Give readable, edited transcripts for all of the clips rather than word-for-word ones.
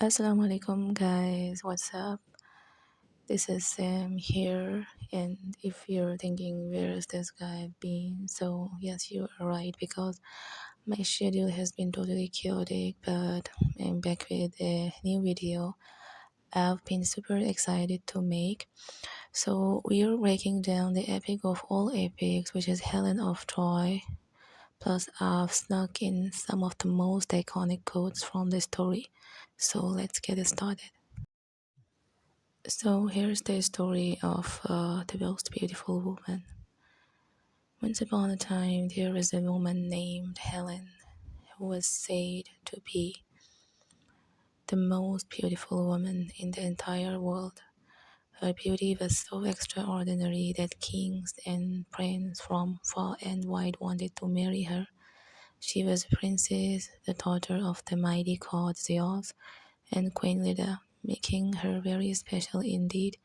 Assalamu alaikum, guys. What's up? This is Sam here. And if you're thinking, where's this guy been? So, yes, you are right because my schedule has been totally chaotic, but I'm back with a new video I've been super excited to make. So, we're breaking down the epic of all epics, which is Helen of Troy. Plus, I've snuck in some of the most iconic quotes from the story. So, let's get it started. So here's the story of the most beautiful woman. Once upon a time, there was a woman named Helen who was said to be the most beautiful woman in the entire world. Her beauty was so extraordinary that kings and princes from far and wide wanted to marry her. She was a princess, the daughter of the mighty god Zeus and Queen Leda, making her very special indeed.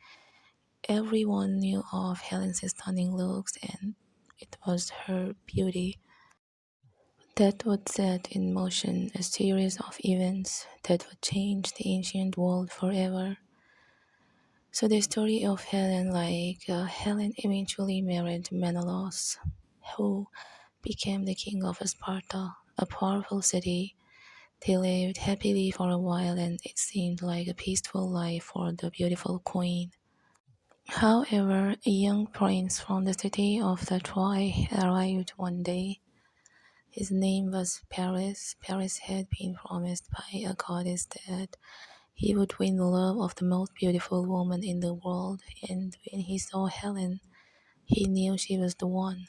Everyone knew of Helen's stunning looks, and it was her beauty that would set in motion a series of events that would change the ancient world forever. So the story of Helen, Helen eventually married Menelaus, who became the king of Sparta, a powerful city. They lived happily for a while, and it seemed like a peaceful life for the beautiful queen. However, a young prince from the city of the Troy arrived one day. His name was Paris. Paris had been promised by a goddess that he would win the love of the most beautiful woman in the world, and when he saw Helen, he knew she was the one.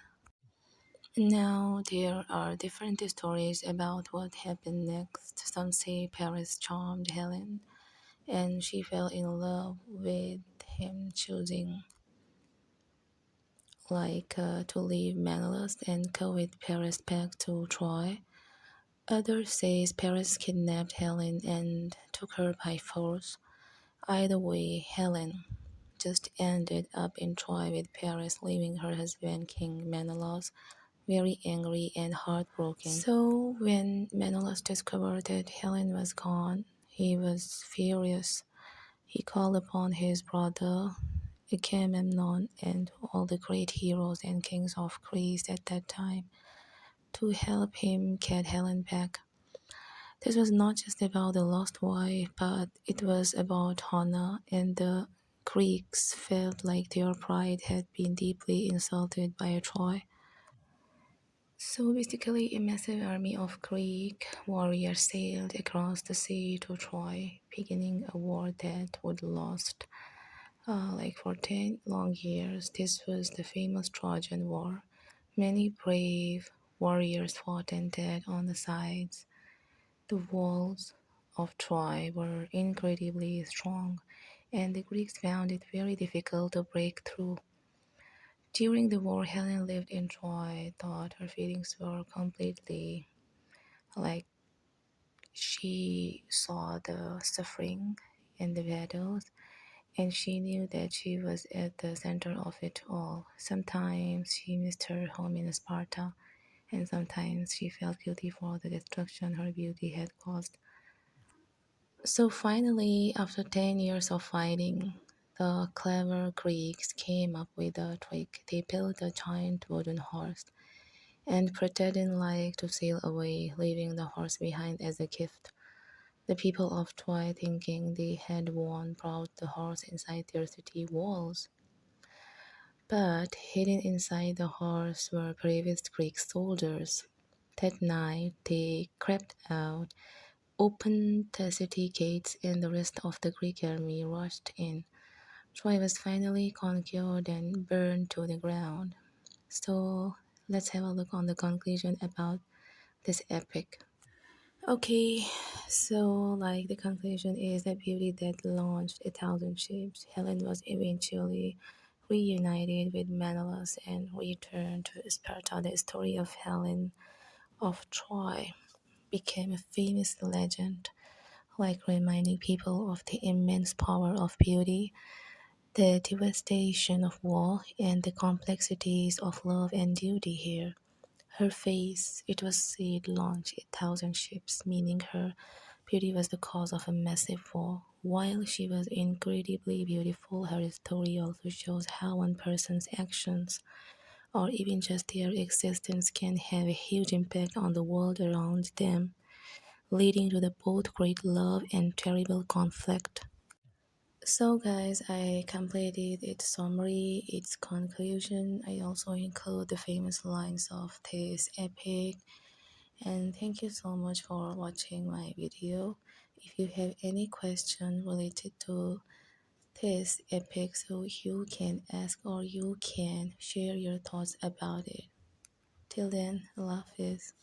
Now, there are different stories about what happened next. Some say Paris charmed Helen, and she fell in love with him, choosing to leave Menelaus and go with Paris back to Troy. Others say Paris kidnapped Helen and took her by force. Either way, Helen just ended up in Troy with Paris, leaving her husband King Menelaus very angry and heartbroken. So when Menelaus discovered that Helen was gone, he was furious. He called upon his brother Agamemnon and all the great heroes and kings of Greece at that time to help him get Helen back. This was not just about the lost wife, but it was about honor, and the Greeks felt like their pride had been deeply insulted by Troy. So basically, a massive army of Greek warriors sailed across the sea to Troy, beginning a war that would last for 10 long years. This was the famous Trojan War. Many brave warriors fought and died on the sides. The walls of Troy were incredibly strong, and the Greeks found it very difficult to break through. During the war, Helen lived in Troy, thought her feelings were completely like she saw the suffering in the battles, and she knew that she was at the center of it all. Sometimes she missed her home in Sparta, and sometimes she felt guilty for the destruction her beauty had caused. So finally, after 10 years of fighting, the clever Greeks came up with a trick. They built a giant wooden horse and pretended like to sail away, leaving the horse behind as a gift. The people of Troy, thinking they had won, brought the horse inside their city walls. But hidden inside the horse were bravest Greek soldiers. That night, they crept out, opened the city gates, and the rest of the Greek army rushed in. Troy was finally conquered and burned to the ground. So let's have a look on the conclusion about this epic. Okay, so the conclusion is that beauty that launched a thousand ships, Helen was eventually reunited with Menelaus and returned to Sparta. The story of Helen of Troy became a famous legend, reminding people of the immense power of beauty, the devastation of war, and the complexities of love and duty here. Her face, it was said, launched a thousand ships, meaning her Beauty was the cause of a massive war. While she was incredibly beautiful, her story also shows how one person's actions, or even just their existence, can have a huge impact on the world around them, leading to the both great love and terrible conflict. So, guys, I completed its summary, its conclusion. I also include the famous lines of this epic. And thank you so much for watching my video. If you have any question related to this epic, so you can ask or you can share your thoughts about it. Till then, love is.